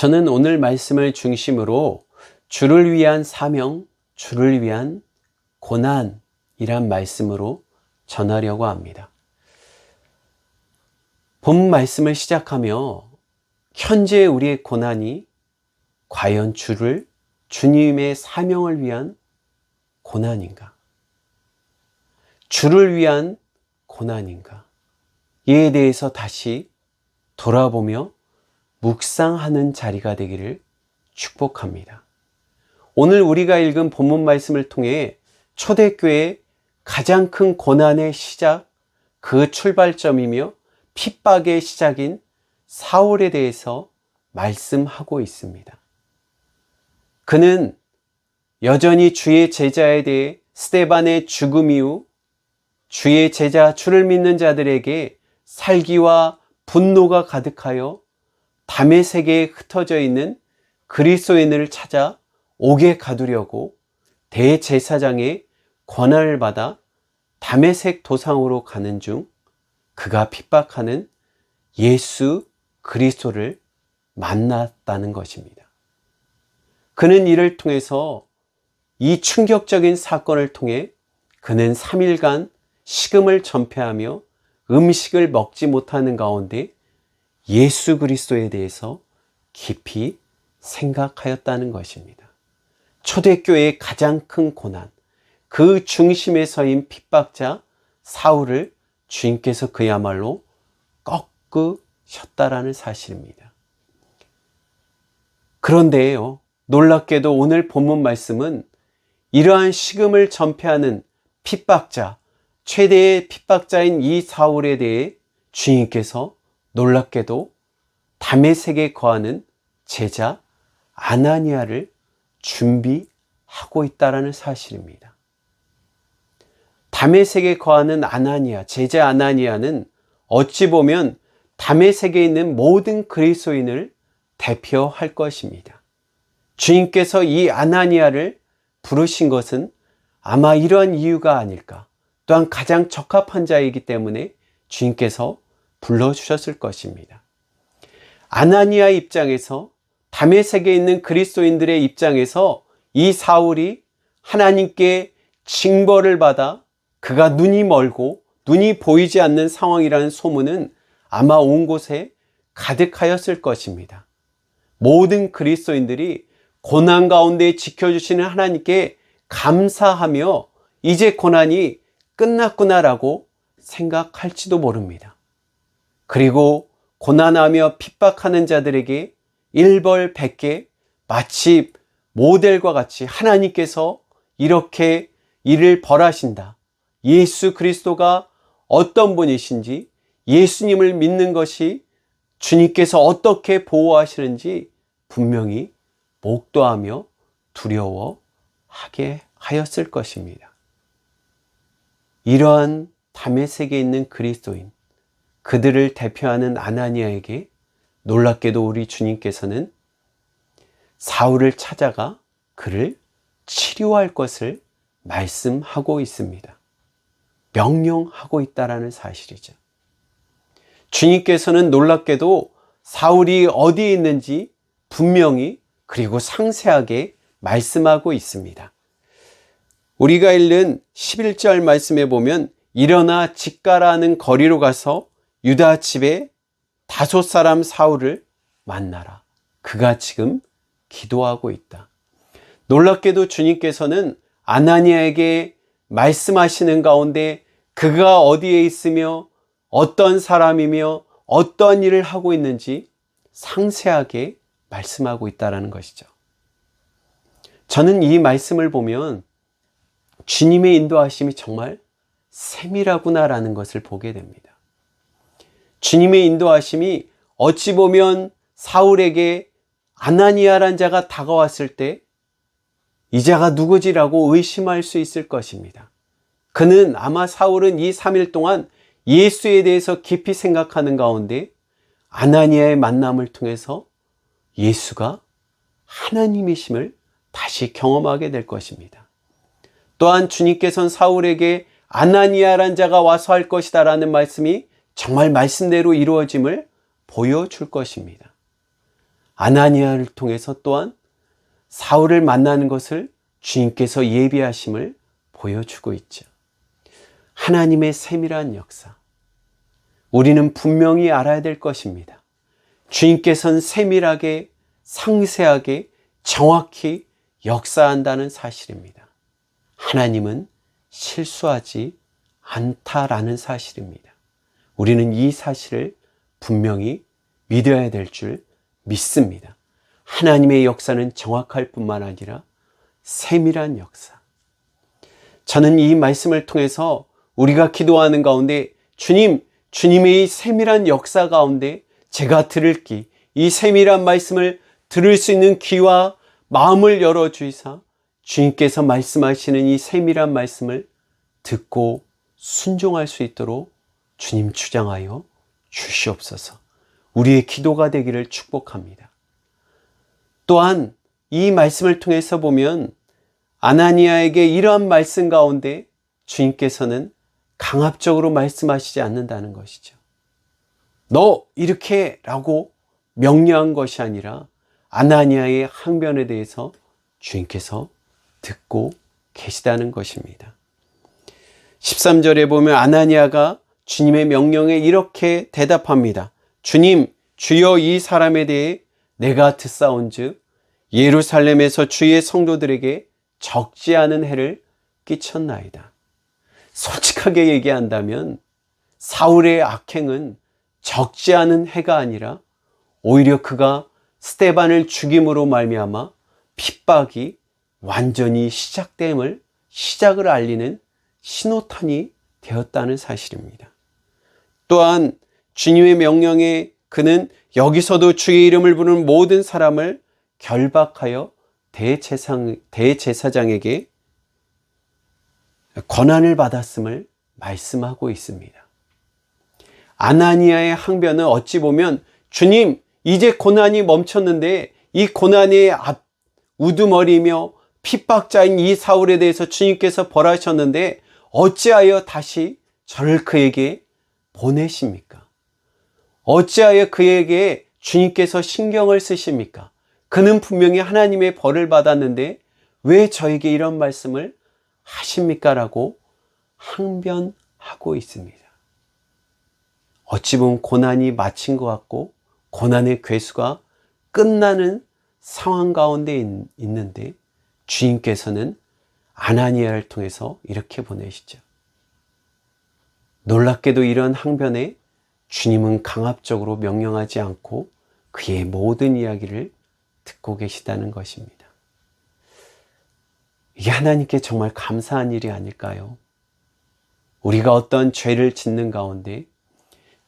저는 오늘 말씀을 중심으로 주를 위한 사명, 주를 위한 고난이란 말씀으로 전하려고 합니다. 본 말씀을 시작하며 현재 우리의 고난이 과연 주님의 사명을 위한 고난인가? 주를 위한 고난인가? 이에 대해서 다시 돌아보며 묵상하는 자리가 되기를 축복합니다. 오늘 우리가 읽은 본문 말씀을 통해 초대교회의 가장 큰 고난의 시작, 그 출발점이며 핍박의 시작인 사울에 대해서 말씀하고 있습니다. 그는 여전히 주의 제자에 대해 스데반의 죽음 이후 주의 제자, 주를 믿는 자들에게 살기와 분노가 가득하여 다메섹에 흩어져 있는 그리스도인을 찾아 옥에 가두려고 대제사장의 권한을 받아 다메섹 도상으로 가는 중 그가 핍박하는 예수 그리스도를 만났다는 것입니다. 그는 이를 통해서 이 충격적인 사건을 통해 그는 3일간 식음을 전폐하며 음식을 먹지 못하는 가운데 예수 그리스도에 대해서 깊이 생각하였다는 것입니다. 초대교회의 가장 큰 고난, 그 중심에 서인 핍박자 사울을 주님께서 그야말로 꺾으셨다라는 사실입니다. 그런데요, 놀랍게도 오늘 본문 말씀은 이러한 식음을 전폐하는 핍박자, 최대의 핍박자인 이 사울에 대해 주님께서 놀랍게도 다메섹에 거하는 제자 아나니아를 준비하고 있다는 사실입니다. 다메섹에 거하는 아나니아, 제자 아나니아는 어찌 보면 다메섹에 있는 모든 그리스도인을 대표할 것입니다. 주님께서 이 아나니아를 부르신 것은 아마 이러한 이유가 아닐까. 또한 가장 적합한 자이기 때문에 주님께서 불러주셨을 것입니다. 아나니아 입장에서, 다메섹에 있는 그리스도인들의 입장에서 이 사울이 하나님께 징벌을 받아 그가 눈이 멀고 눈이 보이지 않는 상황이라는 소문은 아마 온 곳에 가득하였을 것입니다. 모든 그리스도인들이 고난 가운데 지켜주시는 하나님께 감사하며 이제 고난이 끝났구나라고 생각할지도 모릅니다. 그리고 고난하며 핍박하는 자들에게 일벌백계, 마치 모델과 같이 하나님께서 이렇게 이를 벌하신다. 예수 그리스도가 어떤 분이신지, 예수님을 믿는 것이 주님께서 어떻게 보호하시는지 분명히 목도하며 두려워하게 하였을 것입니다. 이러한 다메섹에 있는 그리스도인, 그들을 대표하는 아나니아에게 놀랍게도 우리 주님께서는 사울을 찾아가 그를 치료할 것을 말씀하고 있습니다. 명령하고 있다라는 사실이죠. 주님께서는 놀랍게도 사울이 어디에 있는지 분명히 그리고 상세하게 말씀하고 있습니다. 우리가 읽는 11절 말씀에 보면 일어나 직가라는 거리로 가서 유다 집에 5 사람 사울을 만나라. 그가 지금 기도하고 있다. 놀랍게도 주님께서는 아나니아에게 말씀하시는 가운데 그가 어디에 있으며 어떤 사람이며 어떤 일을 하고 있는지 상세하게 말씀하고 있다는 것이죠. 저는 이 말씀을 보면 주님의 인도하심이 정말 세밀하구나라는 것을 보게 됩니다. 주님의 인도하심이 어찌 보면 사울에게 아나니아란 자가 다가왔을 때 이 자가 누구지라고 의심할 수 있을 것입니다. 그는 아마 사울은 이 3일 동안 예수에 대해서 깊이 생각하는 가운데 아나니아의 만남을 통해서 예수가 하나님이심을 다시 경험하게 될 것입니다. 또한 주님께서는 사울에게 아나니아란 자가 와서 할 것이다 라는 말씀이 정말 말씀대로 이루어짐을 보여줄 것입니다. 아나니아를 통해서 또한 사울을 만나는 것을 주님께서 예비하심을 보여주고 있죠. 하나님의 세밀한 역사. 우리는 분명히 알아야 될 것입니다. 주님께서는 세밀하게, 상세하게, 정확히 역사한다는 사실입니다. 하나님은 실수하지 않다라는 사실입니다. 우리는 이 사실을 분명히 믿어야 될 줄 믿습니다. 하나님의 역사는 정확할 뿐만 아니라 세밀한 역사. 저는 이 말씀을 통해서 우리가 기도하는 가운데 주님의 이 세밀한 역사 가운데 제가 들을 귀, 이 세밀한 말씀을 들을 수 있는 귀와 마음을 열어주이사 주님께서 말씀하시는 이 세밀한 말씀을 듣고 순종할 수 있도록 주님 주장하여 주시옵소서. 우리의 기도가 되기를 축복합니다. 또한 이 말씀을 통해서 보면 아나니아에게 이러한 말씀 가운데 주님께서는 강압적으로 말씀하시지 않는다는 것이죠. 너 이렇게 라고 명령한 것이 아니라 아나니아의 항변에 대해서 주님께서 듣고 계시다는 것입니다. 13절에 보면 아나니아가 주님의 명령에 이렇게 대답합니다. 주님, 주여 이 사람에 대해 내가 듣사온즉 예루살렘에서 주의 성도들에게 적지 않은 해를 끼쳤나이다. 솔직하게 얘기한다면 사울의 악행은 적지 않은 해가 아니라 오히려 그가 스데반을 죽임으로 말미암아 핍박이 완전히 시작을 알리는 신호탄이 되었다는 사실입니다. 또한 주님의 명령에 그는 여기서도 주의 이름을 부르는 모든 사람을 결박하여 대제사장에게 권한을 받았음을 말씀하고 있습니다. 아나니아의 항변은 어찌 보면 주님, 이제 고난이 멈췄는데 이 고난의 우두머리며 핍박자인 이 사울에 대해서 주님께서 벌하셨는데 어찌하여 다시 저를 그에게 보내십니까? 어찌하여 그에게 주님께서 신경을 쓰십니까? 그는 분명히 하나님의 벌을 받았는데 왜 저에게 이런 말씀을 하십니까? 라고 항변하고 있습니다. 어찌 보면 고난이 마친 것 같고 고난의 괴수가 끝나는 상황 가운데 있는데 주님께서는 아나니아를 통해서 이렇게 보내시죠. 놀랍게도 이런 항변에 주님은 강압적으로 명령하지 않고 그의 모든 이야기를 듣고 계시다는 것입니다. 이게 하나님께 정말 감사한 일이 아닐까요? 우리가 어떤 죄를 짓는 가운데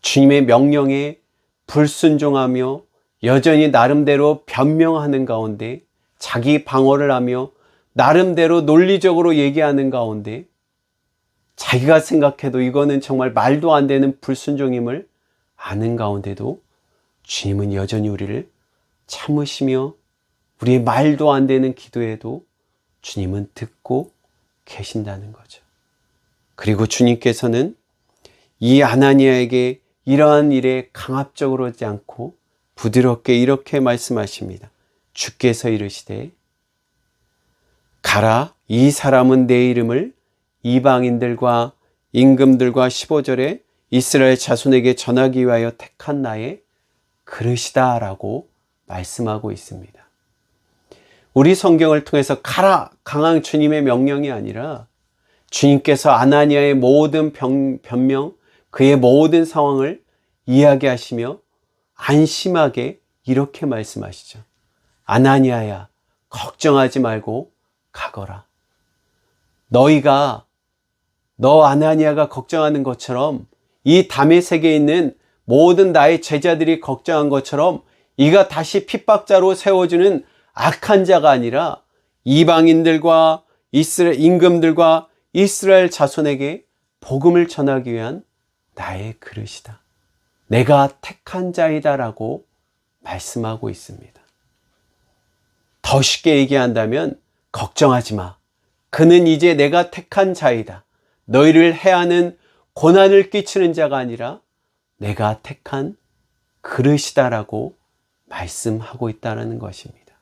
주님의 명령에 불순종하며 여전히 나름대로 변명하는 가운데 자기 방어를 하며 나름대로 논리적으로 얘기하는 가운데 자기가 생각해도 이거는 정말 말도 안 되는 불순종임을 아는 가운데도 주님은 여전히 우리를 참으시며 우리의 말도 안 되는 기도에도 주님은 듣고 계신다는 거죠. 그리고 주님께서는 이 아나니아에게 이러한 일에 강압적으로 하지 않고 부드럽게 이렇게 말씀하십니다. 주께서 이르시되 가라, 이 사람은 내 이름을 이방인들과 임금들과 15절에 이스라엘 자손에게 전하기 위하여 택한 나의 그릇이다 라고 말씀하고 있습니다. 우리 성경을 통해서 가라, 강한 주님의 명령이 아니라 주님께서 아나니아의 모든 변명, 그의 모든 상황을 이야기하시며 안심하게 이렇게 말씀하시죠. 아나니아야, 걱정하지 말고 가거라. 너 아나니아가 걱정하는 것처럼 이 다메섹에 있는 모든 나의 제자들이 걱정한 것처럼 이가 다시 핍박자로 세워주는 악한 자가 아니라 이방인들과 임금들과 이스라엘 자손에게 복음을 전하기 위한 나의 그릇이다. 내가 택한 자이다 라고 말씀하고 있습니다. 더 쉽게 얘기한다면 걱정하지 마. 그는 이제 내가 택한 자이다. 너희를 해하는 고난을 끼치는 자가 아니라 내가 택한 그릇이다 라고 말씀하고 있다는 것입니다.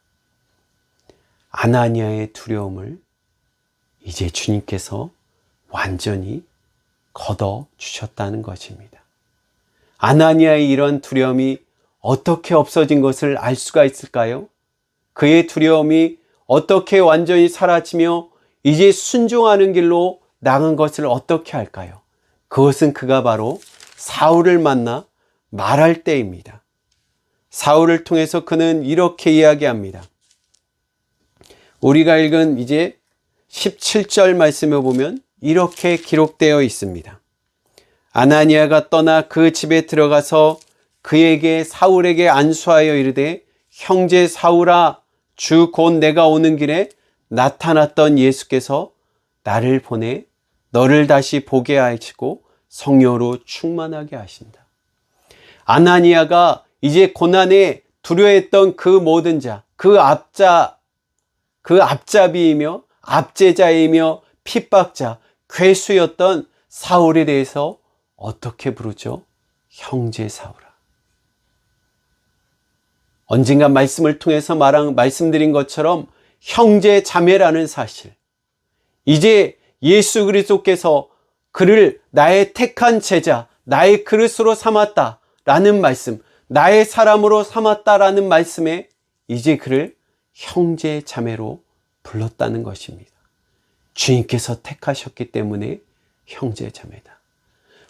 아나니아의 두려움을 이제 주님께서 완전히 걷어 주셨다는 것입니다. 아나니아의 이런 두려움이 어떻게 없어진 것을 알 수가 있을까요? 그의 두려움이 어떻게 완전히 사라지며 이제 순종하는 길로 나간 것을 어떻게 할까요? 그것은 그가 바로 사울을 만나 말할 때입니다. 사울을 통해서 그는 이렇게 이야기합니다. 우리가 읽은 이제 17절 말씀에 보면 이렇게 기록되어 있습니다. 아나니아가 떠나 그 집에 들어가서 그에게 사울에게 안수하여 이르되 형제 사울아 주 곧 내가 오는 길에 나타났던 예수께서 나를 보내 너를 다시 보게 하시고 성령으로 충만하게 하신다. 아나니아가 이제 고난에 두려워했던 그 모든 자, 그 앞잡이이며 압제자이며 핍박자, 괴수였던 사울에 대해서 어떻게 부르죠? 형제 사울아. 언젠가 말씀을 통해서 말씀드린 것처럼 형제 자매라는 사실. 이제 예수 그리스도께서 그를 나의 택한 제자, 나의 그릇으로 삼았다라는 말씀, 나의 사람으로 삼았다라는 말씀에 이제 그를 형제 자매로 불렀다는 것입니다. 주님께서 택하셨기 때문에 형제 자매다.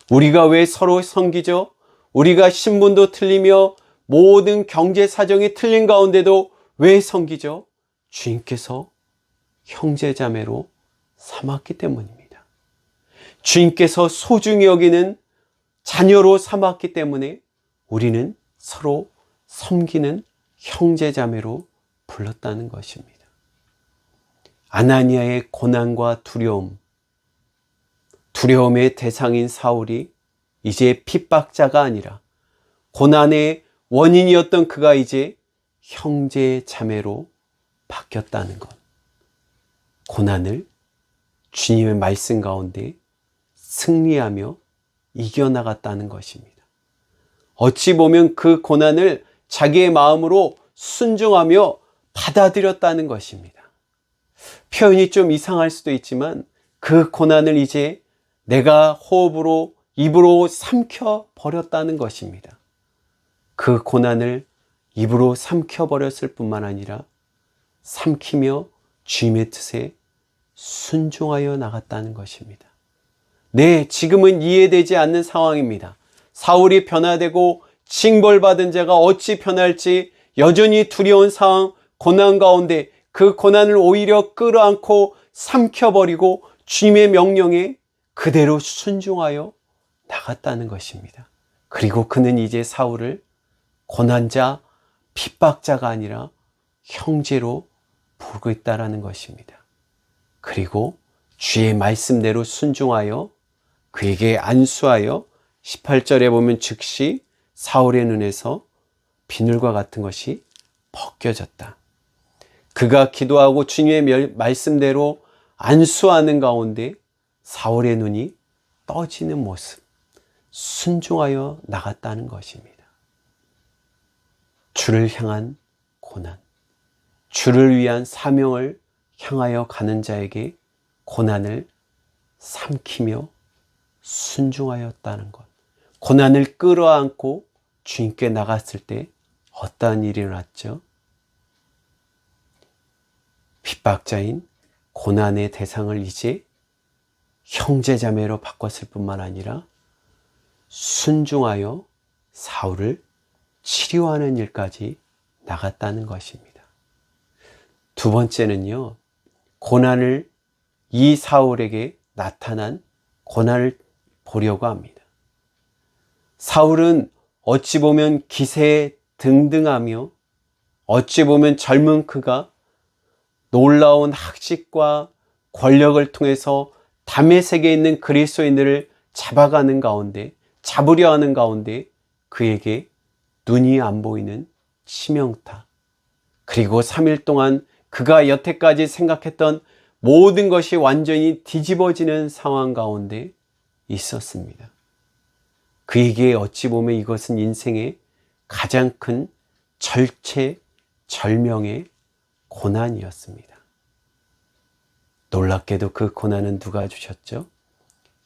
우리가 왜 서로 섬기죠? 우리가 신분도 틀리며 모든 경제 사정이 틀린 가운데도 왜 섬기죠? 주님께서 형제 자매로 삼았기 때문입니다. 주님께서 소중히 여기는 자녀로 삼았기 때문에 우리는 서로 섬기는 형제 자매로 불렀다는 것입니다. 아나니아의 고난과 두려움의 대상인 사울이 이제 핍박자가 아니라 고난의 원인이었던 그가 이제 형제 자매로 바뀌었다는 것. 고난을 주님의 말씀 가운데 승리하며 이겨나갔다는 것입니다. 어찌 보면 그 고난을 자기의 마음으로 순종하며 받아들였다는 것입니다. 표현이 좀 이상할 수도 있지만 그 고난을 이제 내가 입으로 삼켜버렸다는 것입니다. 그 고난을 입으로 삼켜버렸을 뿐만 아니라 삼키며 주님의 뜻에 순종하여 나갔다는 것입니다. 네, 지금은 이해되지 않는 상황입니다. 사울이 변화되고 징벌받은 자가 어찌 변할지 여전히 두려운 상황, 고난 가운데 그 고난을 오히려 끌어안고 삼켜버리고 주님의 명령에 그대로 순종하여 나갔다는 것입니다. 그리고 그는 이제 사울을 고난자, 핍박자가 아니라 형제로 부르고 있다는 것입니다. 그리고 주의 말씀대로 순종하여 그에게 안수하여 18절에 보면 즉시 사울의 눈에서 비늘과 같은 것이 벗겨졌다. 그가 기도하고 주님의 말씀대로 안수하는 가운데 사울의 눈이 떠지는 모습, 순종하여 나갔다는 것입니다. 주를 향한 고난, 주를 위한 사명을 향하여 가는 자에게 고난을 삼키며 순종하였다는 것. 고난을 끌어안고 주님께 나갔을 때 어떠한 일이 일어났죠? 핍박자인 고난의 대상을 이제 형제자매로 바꿨을 뿐만 아니라 순종하여 사울을 치료하는 일까지 나갔다는 것입니다. 두 번째는요, 고난을 이 사울에게 나타난 고난을 보려고 합니다. 사울은 어찌 보면 기세에 등등하며 어찌 보면 젊은 그가 놀라운 학식과 권력을 통해서 다메섹에 있는 그리스도인들을 잡아가는 가운데, 잡으려 하는 가운데 그에게 눈이 안 보이는 치명타, 그리고 3일 동안 그가 여태까지 생각했던 모든 것이 완전히 뒤집어지는 상황 가운데 있었습니다. 그에게 어찌 보면 이것은 인생의 가장 큰 절체절명의 고난이었습니다. 놀랍게도 그 고난은 누가 주셨죠?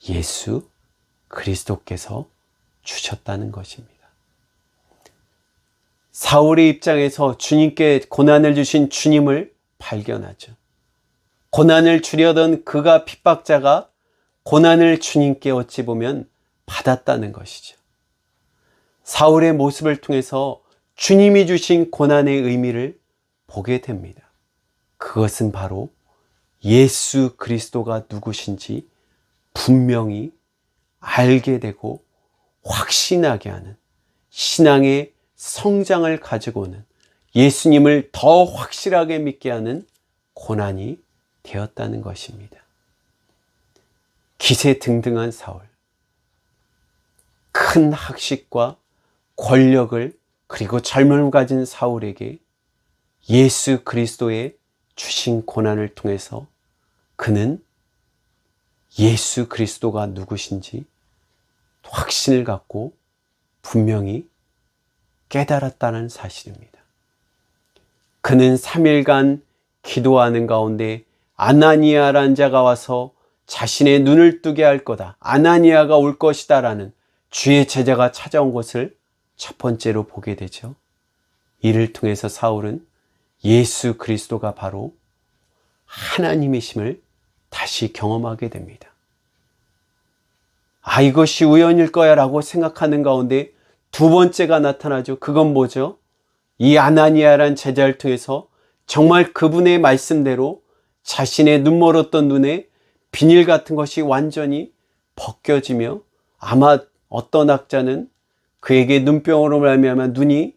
예수 그리스도께서 주셨다는 것입니다. 사울의 입장에서 주님께 고난을 주신 주님을 발견하죠. 고난을 주려던 그가 핍박자가 고난을 주님께 어찌 보면 받았다는 것이죠. 사울의 모습을 통해서 주님이 주신 고난의 의미를 보게 됩니다. 그것은 바로 예수 그리스도가 누구신지 분명히 알게 되고 확신하게 하는 신앙의 성장을 가지고 오는 예수님을 더 확실하게 믿게 하는 고난이 되었다는 것입니다. 기세등등한 사울, 큰 학식과 권력을 그리고 젊음을 가진 사울에게 예수 그리스도의 주신 고난을 통해서 그는 예수 그리스도가 누구신지 확신을 갖고 분명히 깨달았다는 사실입니다. 그는 3일간 기도하는 가운데 아나니아라는 자가 와서 자신의 눈을 뜨게 할 거다, 아나니아가 올 것이다 라는 주의 제자가 찾아온 것을 첫 번째로 보게 되죠. 이를 통해서 사울은 예수 그리스도가 바로 하나님이심을 다시 경험하게 됩니다. 이것이 우연일 거야 라고 생각하는 가운데 두 번째가 나타나죠. 그건 뭐죠? 이 아나니아란 제자를 통해서 정말 그분의 말씀대로 자신의 눈멀었던 눈에 비닐 같은 것이 완전히 벗겨지며, 아마 어떤 학자는 그에게 눈병으로 말미암아 눈이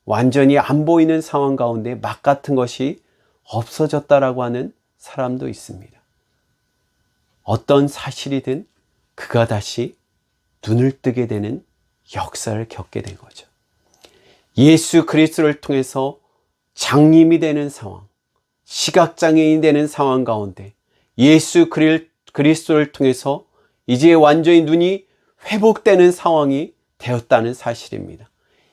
완전히 안 보이는 상황 가운데 막 같은 것이 없어졌다라고 하는 사람도 있습니다. 어떤 사실이든 그가 다시 눈을 뜨게 되는 역사를 겪게 된 거죠. 예수 그리스도를 통해서 장님이 되는 상황, 시각장애인이 되는 상황 가운데 예수 그리스도를 통해서 이제 완전히 눈이 회복되는 상황이 되었다는 사실입니다.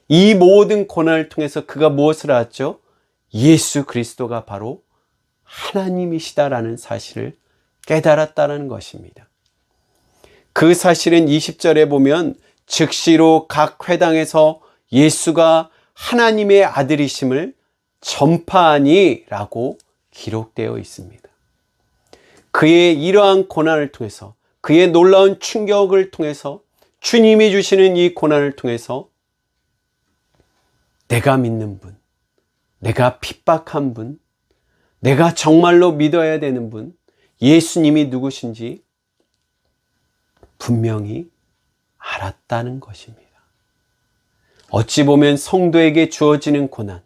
이 모든 고난을 통해서 그가 무엇을 알았죠? 예수 그리스도가 바로 하나님이시다라는 사실을 깨달았다는 것입니다. 그 사실은 20절에 보면 즉시로 각 회당에서 예수가 하나님의 아들이심을 전파하니 라고 기록되어 있습니다. 그의 이러한 고난을 통해서, 그의 놀라운 충격을 통해서, 주님이 주시는 이 고난을 통해서 내가 믿는 분, 내가 핍박한 분, 내가 정말로 믿어야 되는 분, 예수님이 누구신지 분명히 알았다는 것입니다. 어찌 보면 성도에게 주어지는 고난,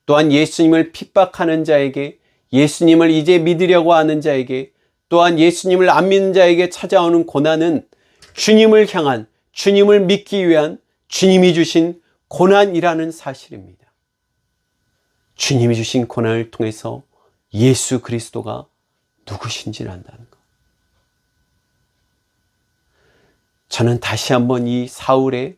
또한 예수님을 핍박하는 자에게, 예수님을 이제 믿으려고 하는 자에게, 또한 예수님을 안 믿는 자에게 찾아오는 고난은 주님을 향한, 주님을 믿기 위한 주님이 주신 고난이라는 사실입니다. 주님이 주신 고난을 통해서 예수 그리스도가 누구신지를 안다는 것. 저는 다시 한번 이 사울의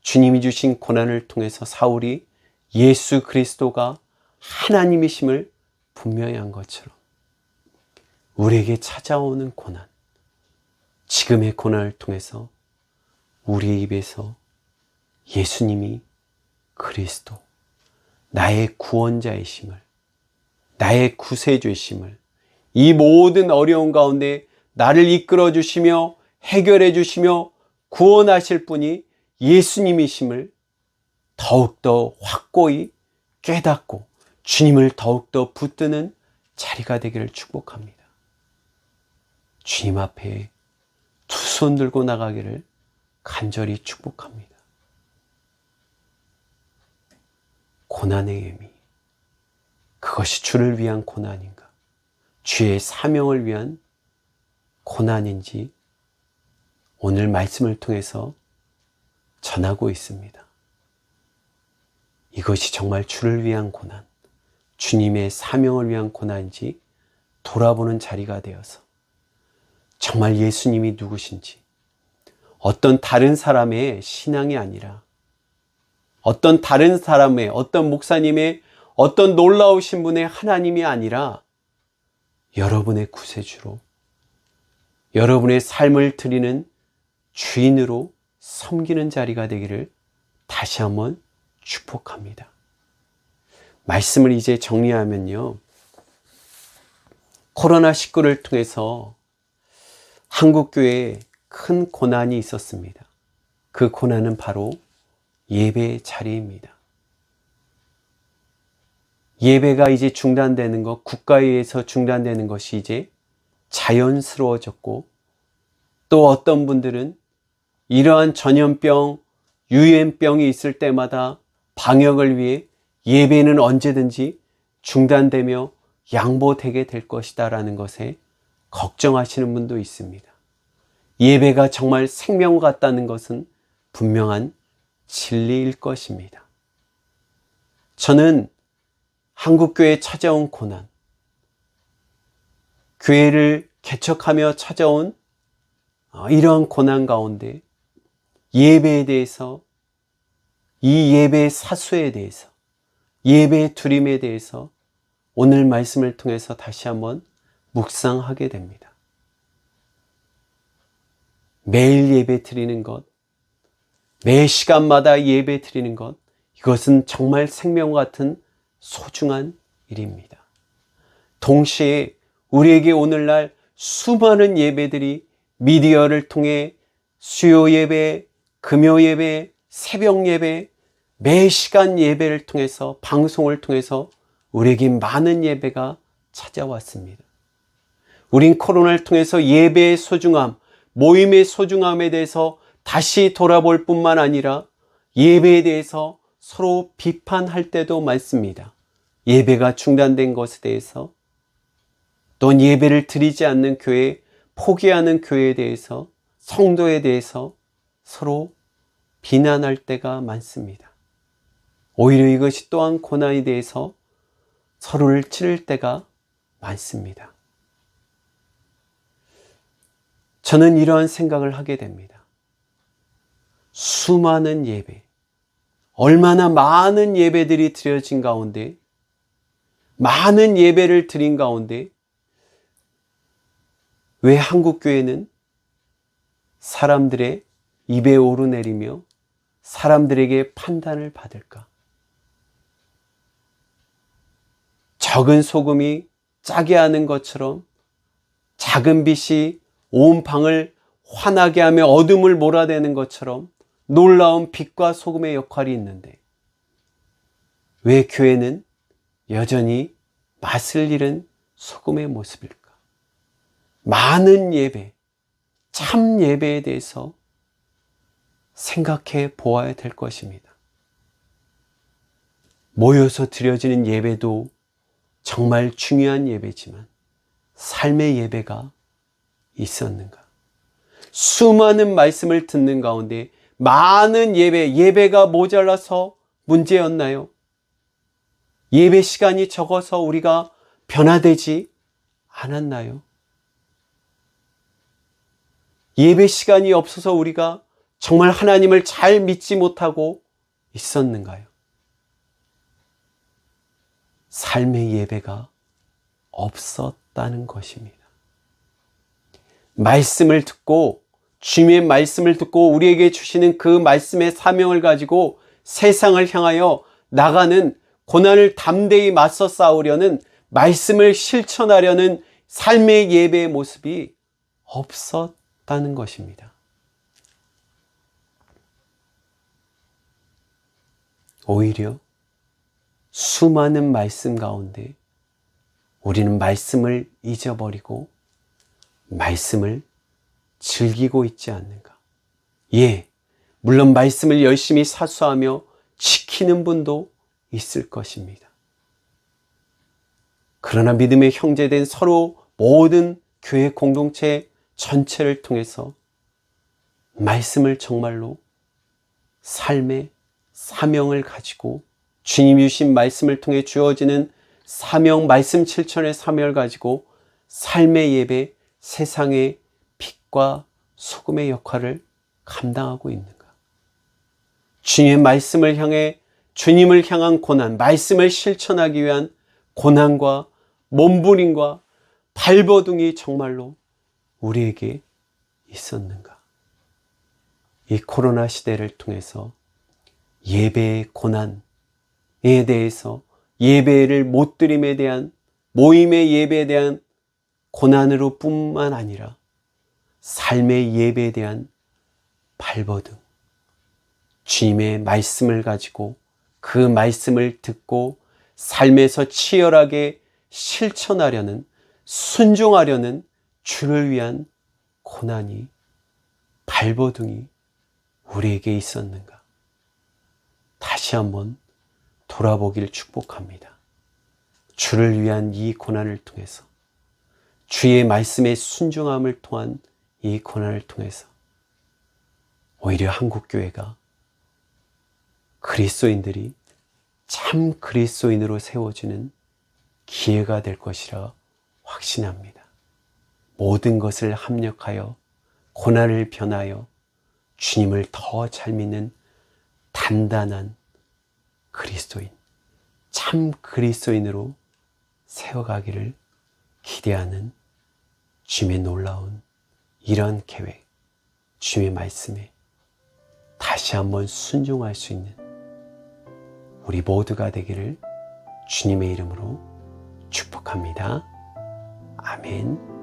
주님이 주신 고난을 통해서 사울이 예수 그리스도가 하나님이심을 분명히 한 것처럼 우리에게 찾아오는 고난, 지금의 고난을 통해서 우리의 입에서 예수님이 그리스도, 나의 구원자이심을, 나의 구세주이심을, 이 모든 어려운 가운데 나를 이끌어 주시며 해결해 주시며 구원하실 분이 예수님이심을 더욱더 확고히 깨닫고 주님을 더욱더 붙드는 자리가 되기를 축복합니다. 주님 앞에 두 손 들고 나가기를 간절히 축복합니다. 고난의 의미, 그것이 주를 위한 고난인가, 주의 사명을 위한 고난인지 오늘 말씀을 통해서 전하고 있습니다. 이것이 정말 주를 위한 고난, 주님의 사명을 위한 고난인지 돌아보는 자리가 되어서 정말 예수님이 누구신지, 어떤 다른 사람의 신앙이 아니라 어떤 다른 사람의, 어떤 목사님의, 어떤 놀라우신 분의 하나님이 아니라 여러분의 구세주로, 여러분의 삶을 드리는 주인으로 섬기는 자리가 되기를 다시 한번 축복합니다. 말씀을 이제 정리하면요, 코로나19를 통해서 한국교회에 큰 고난이 있었습니다. 그 고난은 바로 예배 자리입니다. 예배가 이제 중단되는 것, 국가에 의해서 중단되는 것이 이제 자연스러워졌고, 또 어떤 분들은 이러한 전염병, 유행병이 있을 때마다 방역을 위해 예배는 언제든지 중단되며 양보되게 될 것이다 라는 것에 걱정하시는 분도 있습니다. 예배가 정말 생명 같다는 것은 분명한 진리일 것입니다. 저는 한국교회에 찾아온 고난, 교회를 개척하며 찾아온 이러한 고난 가운데 예배에 대해서, 이 예배의 사수에 대해서, 예배의 두림에 대해서 오늘 말씀을 통해서 다시 한번 묵상하게 됩니다. 매일 예배 드리는 것, 매 시간마다 예배 드리는 것, 이것은 정말 생명과 같은 소중한 일입니다. 동시에 우리에게 오늘날 수많은 예배들이 미디어를 통해 수요 예배, 금요 예배, 새벽 예배, 매 시간 예배를 통해서, 방송을 통해서 우리에게 많은 예배가 찾아왔습니다. 우린 코로나를 통해서 예배의 소중함, 모임의 소중함에 대해서 다시 돌아볼 뿐만 아니라 예배에 대해서 서로 비판할 때도 많습니다. 예배가 중단된 것에 대해서, 또는 예배를 드리지 않는 교회, 포기하는 교회에 대해서, 성도에 대해서 서로 비난할 때가 많습니다. 오히려 이것이 또한 고난에 대해서 서로를 찌를 때가 많습니다. 저는 이러한 생각을 하게 됩니다. 수많은 예배, 얼마나 많은 예배들이 드려진 가운데, 많은 예배를 드린 가운데 왜 한국교회는 사람들의 입에 오르내리며 사람들에게 판단을 받을까? 적은 소금이 짜게 하는 것처럼 작은 빛이 온 방을 환하게 하며 어둠을 몰아내는 것처럼 놀라운 빛과 소금의 역할이 있는데, 왜 교회는 여전히 맛을 잃은 소금의 모습일까? 많은 예배, 참 예배에 대해서 생각해 보아야 될 것입니다. 모여서 드려지는 예배도 정말 중요한 예배지만 삶의 예배가 있었는가? 수많은 말씀을 듣는 가운데 많은 예배가 모자라서 문제였나요? 예배 시간이 적어서 우리가 변화되지 않았나요? 예배 시간이 없어서 우리가 정말 하나님을 잘 믿지 못하고 있었는가요? 삶의 예배가 없었다는 것입니다. 말씀을 듣고, 주님의 말씀을 듣고 우리에게 주시는 그 말씀의 사명을 가지고 세상을 향하여 나가는, 고난을 담대히 맞서 싸우려는, 말씀을 실천하려는 삶의 예배의 모습이 없었다는 것입니다. 오히려 수많은 말씀 가운데 우리는 말씀을 잊어버리고 말씀을 즐기고 있지 않는가? 예, 물론 말씀을 열심히 사수하며 지키는 분도 있을 것입니다. 그러나 믿음의 형제된 서로 모든 교회 공동체 전체를 통해서 말씀을 정말로 삶의 사명을 가지고, 주님이 주신 말씀을 통해 주어지는 사명, 말씀 실천의 사명을 가지고 삶의 예배, 세상의 빛과 소금의 역할을 감당하고 있는가? 주님의 말씀을 향해 주님을 향한 고난, 말씀을 실천하기 위한 고난과 몸부림과 발버둥이 정말로 우리에게 있었는가? 이 코로나 시대를 통해서 예배의 고난에 대해서, 예배를 못 드림에 대한, 모임의 예배에 대한 고난으로 뿐만 아니라 삶의 예배에 대한 발버둥, 주님의 말씀을 가지고 그 말씀을 듣고 삶에서 치열하게 실천하려는, 순종하려는 주를 위한 고난이, 발버둥이 우리에게 있었는가? 다시 한번 돌아보길 축복합니다. 주를 위한 이 고난을 통해서, 주의 말씀의 순종함을 통한 이 고난을 통해서 오히려 한국교회가, 그리스도인들이 참 그리스도인으로 세워지는 기회가 될 것이라 확신합니다. 모든 것을 합력하여 고난을 변하여 주님을 더 잘 믿는 단단한 그리스도인, 참 그리스도인으로 세워가기를 기대하는 주님의 놀라운 이런 계획, 주님의 말씀에 다시 한번 순종할 수 있는 우리 모두가 되기를 주님의 이름으로 축복합니다. 아멘.